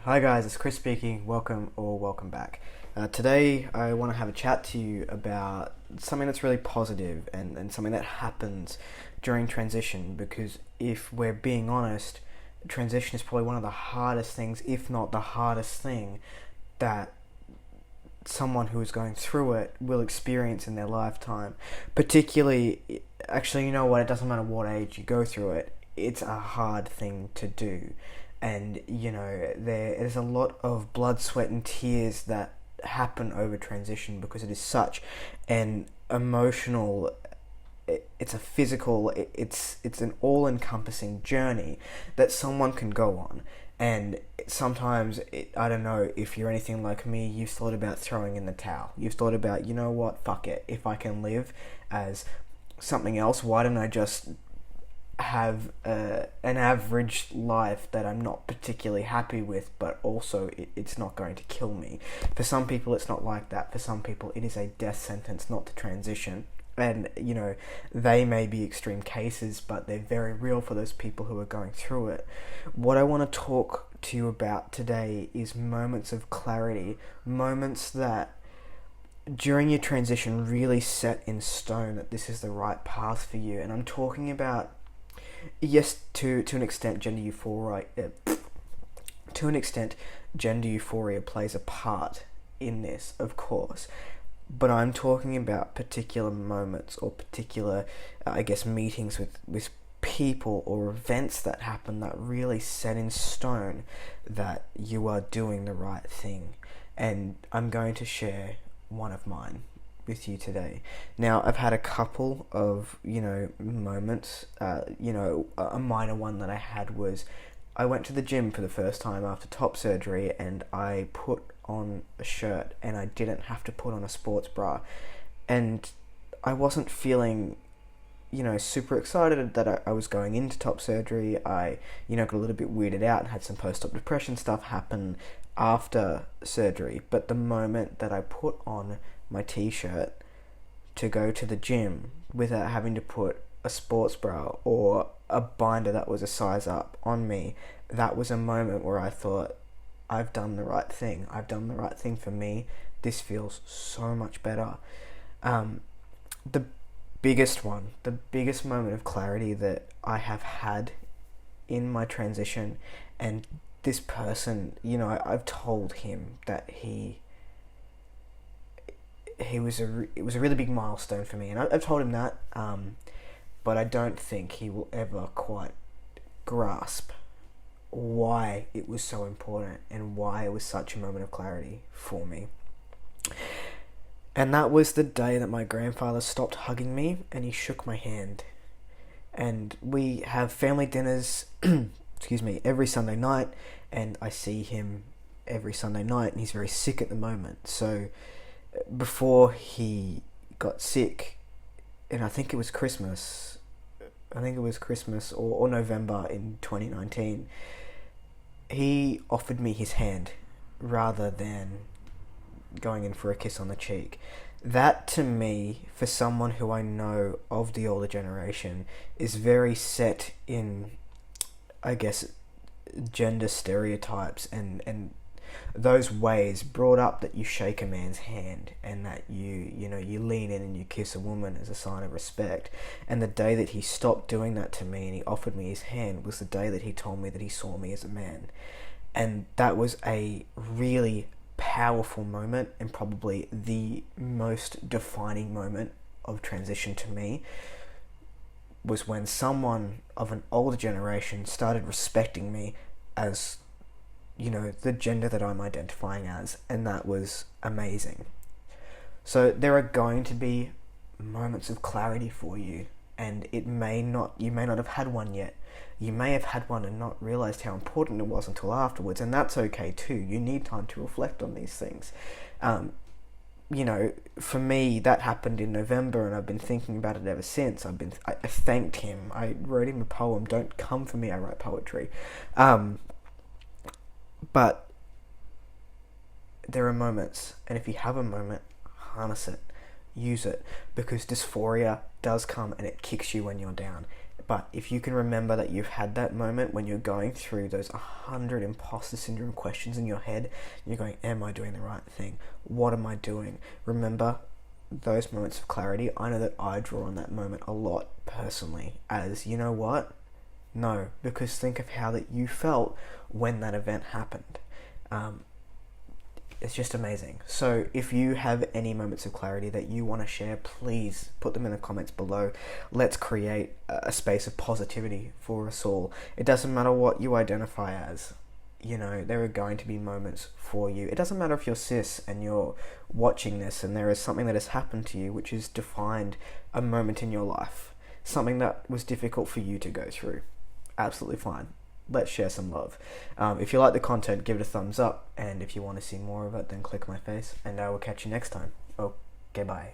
Hi guys, it's Chris speaking. Welcome back. Today I want to have a chat to you about something that's really positive and something that happens during transition, because if we're being honest, transition is probably one of the hardest things, if not the hardest thing, that someone who is going through it will experience in their lifetime. Particularly, actually, you know what, it doesn't matter what age you go through it, it's a hard thing to do. And there's a lot of blood, sweat and tears that happen over transition, because it is such an emotional, it's a physical, it's an all-encompassing journey that someone can go on. And sometimes, I don't know if you're anything like me, you've thought about throwing in the towel. You've thought about, you know what, fuck it, if I can live as something else, why don't I just have an average life that I'm not particularly happy with, but also it's not going to kill me. For some people it's not like that. For some people it is a death sentence not to transition. And they may be extreme cases, but they're very real for those people who are going through it. What I want to talk to you about today is moments of clarity, moments that during your transition really set in stone that this is the right path for you. And I'm talking about, yes, to an extent, gender euphoria. To an extent, gender euphoria plays a part in this, of course. But I'm talking about particular moments or particular, meetings with people or events that happen that really set in stone that you are doing the right thing. And I'm going to share one of mine with you today. Now, I've had a couple of, moments. A minor one that I had was I went to the gym for the first time after top surgery, and I put on a shirt and I didn't have to put on a sports bra. And I wasn't feeling, super excited that I was going into top surgery. I, got a little bit weirded out and had some post-op depression stuff happen after surgery. But the moment that I put on my t-shirt to go to the gym without having to put a sports bra or a binder that was a size up on me, that was a moment where I thought, I've done the right thing. I've done the right thing for me. This feels so much better. The biggest moment of clarity that I have had in my transition, and this person, I've told him that it was a really big milestone for me, and I've told him that, but I don't think he will ever quite grasp why it was so important and why it was such a moment of clarity for me. And that was the day that my grandfather stopped hugging me and he shook my hand. And we have family dinners every Sunday night, and I see him every Sunday night, and he's very sick at the moment. So before he got sick, and I think it was Christmas or November in 2019, he offered me his hand rather than going in for a kiss on the cheek. That, to me, for someone who I know of the older generation, is very set in, gender stereotypes and those ways brought up that you shake a man's hand and that you lean in and you kiss a woman as a sign of respect. And the day that he stopped doing that to me and he offered me his hand was the day that he told me that he saw me as a man. And that was a really powerful moment, and probably the most defining moment of transition to me was when someone of an older generation started respecting me as the gender that I'm identifying as, and that was amazing. So there are going to be moments of clarity for you, and you may not have had one yet. You may have had one and not realized how important it was until afterwards, and that's okay too. You need time to reflect on these things. For me, that happened in November, and I've been thinking about it ever since. I thanked him. I wrote him a poem. Don't come for me, I write poetry. But there are moments, and if you have a moment, harness it, use it, because dysphoria does come and it kicks you when you're down. But if you can remember that you've had that moment when you're going through those 100 imposter syndrome questions in your head, you're going, am I doing the right thing? What am I doing? Remember those moments of clarity. I know that I draw on that moment a lot personally as, you know what? No, because think of how that you felt when that event happened. It's just amazing. So if you have any moments of clarity that you want to share, please put them in the comments below. Let's create a space of positivity for us all. It doesn't matter what you identify as. You know, there are going to be moments for you. It doesn't matter if you're cis and you're watching this and there is something that has happened to you which has defined a moment in your life. Something that was difficult for you to go through. Absolutely fine. Let's share some love. If you like the content, give it a thumbs up. And if you want to see more of it, then click my face. And I will catch you next time. Okay, bye.